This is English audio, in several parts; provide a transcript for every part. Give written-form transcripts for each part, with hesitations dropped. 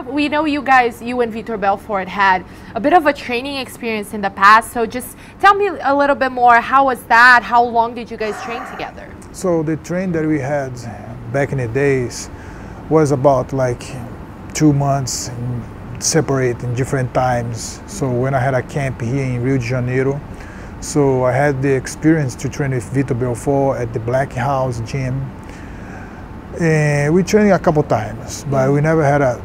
we know you guys, you and Vitor Belfort had a bit of a training experience in the past. So just tell me a little bit more. How was that? How long did you guys train together? So the train that we had back in the days was about like 2 months separate in different times. So when I had a camp here in Rio de Janeiro, so I had the experience to train with Vitor Belfort at the Black House gym. And we trained a couple times, but we never had a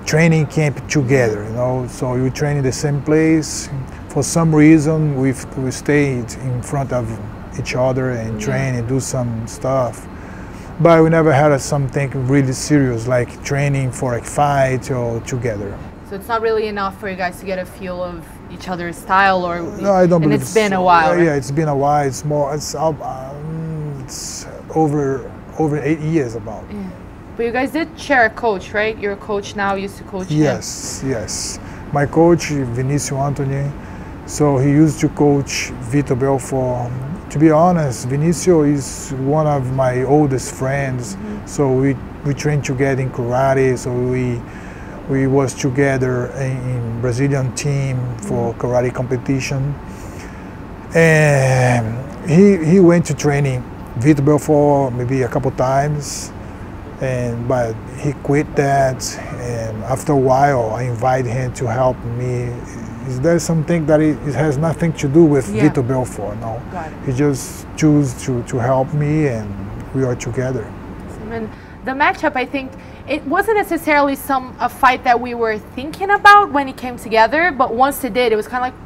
training camp together, you know. So we train in the same place. For some reason, we stayed in front of each other and train and do some stuff. But we never had something really serious like training for a fight or together. So it's not really enough for you guys to get a feel of each other's style, or no, I don't. And believe it's been a while. Yeah, it's been a while. It's more. It's over 8 years about. Yeah. But you guys did share a coach, right? Your coach now used to coach him. Yes. My coach, Vinicio Anthony, so he used to coach Vitor Belfort. To be honest, Vinicio is one of my oldest friends. So we trained together in karate. So we was together in Brazilian team for karate competition. And he went to training Vitor Belfort maybe a couple times, but he quit that, and after a while I invited him to help me. Is there something that it has nothing to do with Vitor Belfort? No, he just chose to help me, and we are together. And the matchup, I think, it wasn't necessarily a fight that we were thinking about when it came together, but once it did, it was kind of like,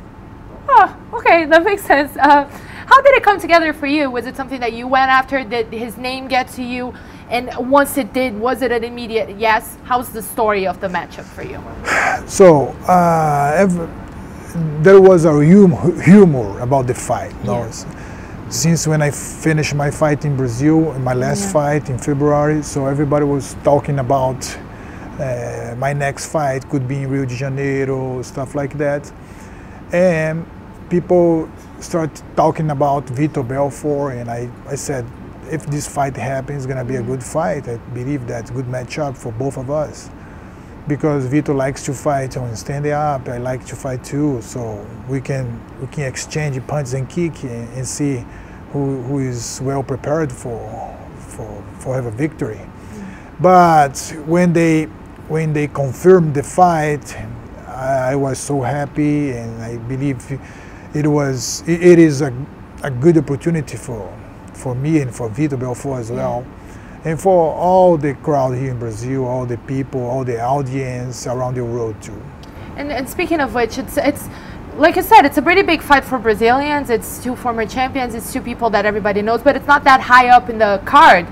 oh, okay, that makes sense. How did it come together for you? Was it something that you went after? Did his name get to you? And once it did, was it an immediate yes? How's the story of the matchup for you? So there was a humor about the fight. No? Since when I finished my fight in Brazil, my last fight in February, so everybody was talking about my next fight could be in Rio de Janeiro, stuff like that. And people start talking about Vitor Belfort, and I said, if this fight happens, it's going to be a good fight. I believe that's a good matchup for both of us, because Vitor likes to fight on standing up. I like to fight too, so we can exchange punches and kick and see who is well prepared for have a victory. But when they confirmed the fight, I was so happy, and I believe it is a good opportunity for me and for Vitor Belfort as well, and for all the crowd here in Brazil, all the people, all the audience around the world too. And speaking of which, it's like I said, it's a pretty big fight for Brazilians. It's two former champions. It's two people that everybody knows, but it's not that high up in the card.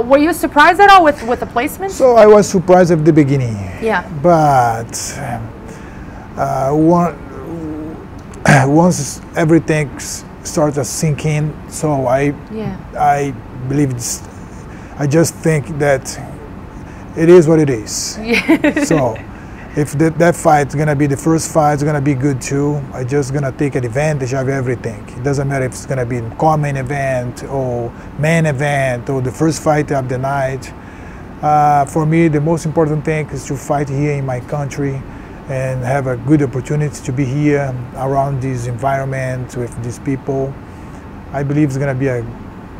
Were you surprised at all with the placement? So I was surprised at the beginning. Yeah. But once everything starts to sink in, so I believe I just think that it is what it is. So if that fight is gonna be the first fight, it's gonna be good too. I just gonna take advantage of everything. It doesn't matter if it's gonna be a common event or main event or the first fight of the night. For me, the most important thing is to fight here in my country and have a good opportunity to be here around this environment with these people. I believe it's going to be an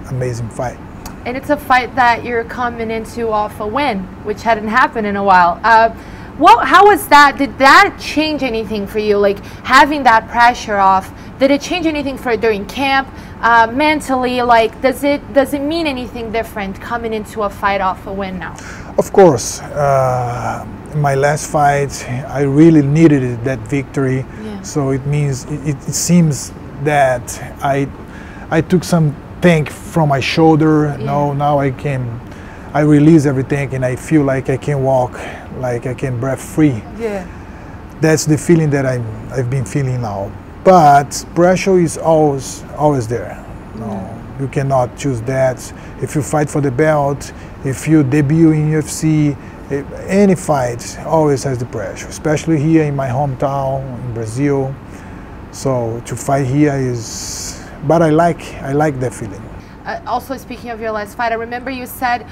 amazing fight. And it's a fight that you're coming into off a win, which hadn't happened in a while. How was that? Did that change anything for you? Like having that pressure off, did it change anything for during camp? Mentally, like does it mean anything different coming into a fight off a win now? Of course. In my last fight, I really needed that victory. So it means it seems that I took something from my shoulder. Now I release everything, and I feel like I can walk, like I can breathe free. That's the feeling that I've been feeling now. But pressure is always there. You cannot choose that. If you fight for the belt, if you debut in UFC, any fight always has the pressure, especially here in my hometown in Brazil. So to fight here is, but I like that feeling. Also, speaking of your last fight, I remember you said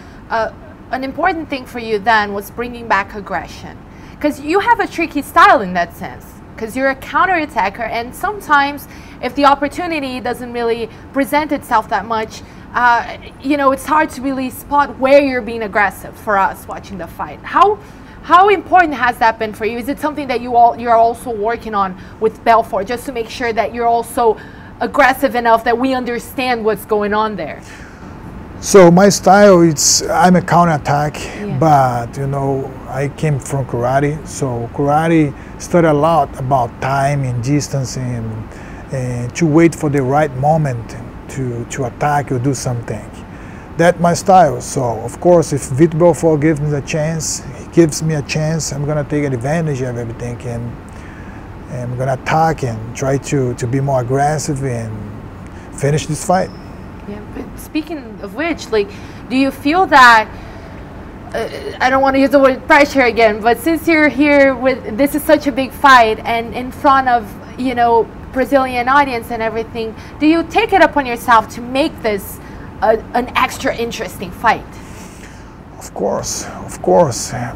an important thing for you then was bringing back aggression, because you have a tricky style in that sense, because you're a counterattacker, and sometimes if the opportunity doesn't really present itself that much, you know, it's hard to really spot where you're being aggressive for us watching the fight. How important has that been for you? Is it something that you're also working on with Belfort, just to make sure that you're also aggressive enough that we understand what's going on there? So my style, I'm a counterattack, but you know, I came from karate. So karate studied a lot about time and distance and to wait for the right moment to attack or do something. That's my style. So of course, if Vitor Belfort gives me a chance, I'm gonna take advantage of everything, and I'm gonna attack and try to be more aggressive and finish this fight. Yeah, but speaking of which, like, do you feel that, I don't want to use the word pressure again, but since you're here with, this is such a big fight and in front of, you know, Brazilian audience and everything, do you take it upon yourself to make this an extra interesting fight? Of course.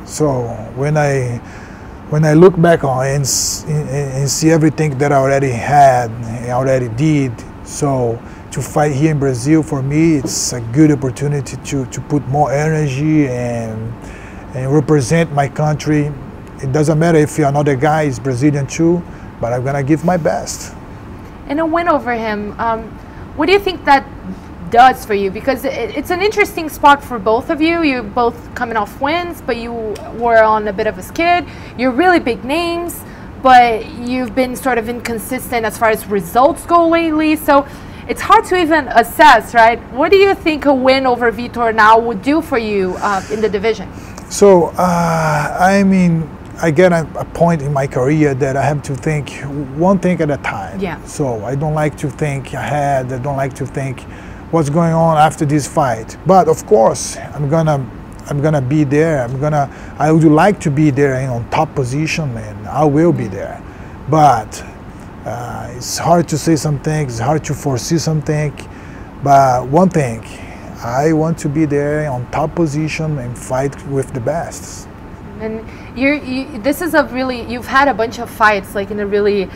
So when I look back on and see everything that I already did, so to fight here in Brazil, for me, it's a good opportunity to put more energy and represent my country. It doesn't matter if another guy is Brazilian too, but I'm gonna give my best. And a win over him, what do you think that does for you? Because it's an interesting spot for both of you. You're both coming off wins, but you were on a bit of a skid. You're really big names, but you've been sort of inconsistent as far as results go lately. So it's hard to even assess, right? What do you think a win over Vitor now would do for you in the division? So, I mean, I get a point in my career that I have to think one thing at a time. Yeah. So I don't like to think ahead. I don't like to think what's going on after this fight. But of course, I'm gonna be there. I would like to be there on top position, and I will be there. But it's hard to say something. It's hard to foresee something. But one thing, I want to be there on top position and fight with the best. And this is you've had a bunch of fights like in a really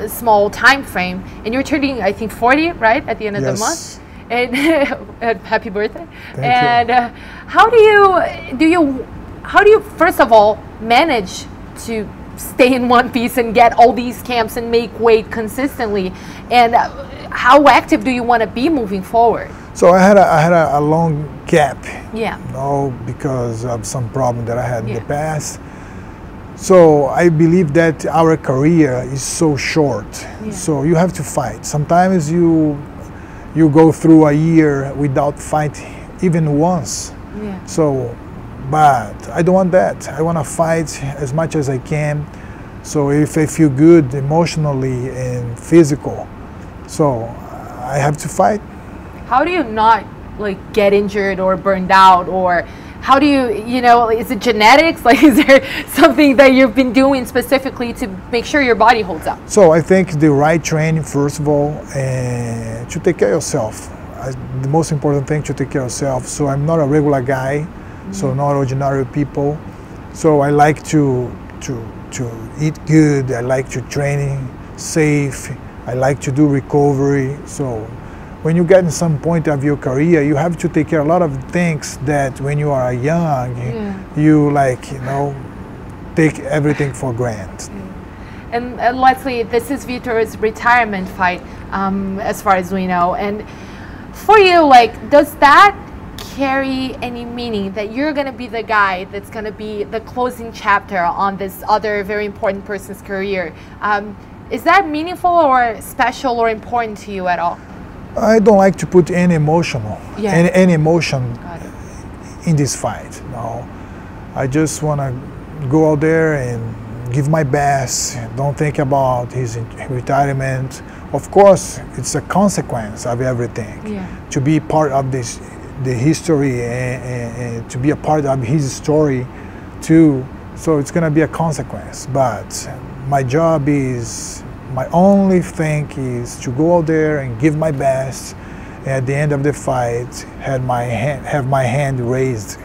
small time frame, and you're turning, I think, 40, right, at the end of the month. And happy birthday! Thank you. How do you first of all manage to stay in one piece and get all these camps and make weight consistently? And how active do you want to be moving forward? So I had a long gap. Yeah. You know, because of some problem that I had in the past. So I believe that our career is so short. Yeah. So you have to fight. Sometimes you go through a year without fighting even once. Yeah. So, but I don't want that. I want to fight as much as I can. So if I feel good emotionally and physical, so I have to fight. How do you not like get injured or burned out, or how do you know, is it genetics? Like, is there something that you've been doing specifically to make sure your body holds up? So I think the right training, first of all, and to take care of yourself. The most important thing, to take care of yourself. So I'm not a regular guy, so not ordinary people. So I like to eat good. I like to train safe. I like to do recovery. So when you get in some point of your career, you have to take care of a lot of things that when you are young, you take everything for granted. And Leslie, this is Vitor's retirement fight, as far as we know. And for you, like, does that carry any meaning that you're going to be the guy that's going to be the closing chapter on this other very important person's career? Is that meaningful or special or important to you at all? I don't like to put any emotion in this fight. No, I just want to go out there and give my best. Don't think about his retirement. Of course, it's a consequence of everything. To be part of the history and to be a part of his story too. So it's going to be a consequence. But my job is, my only thing is to go out there and give my best. And at the end of the fight, have my hand raised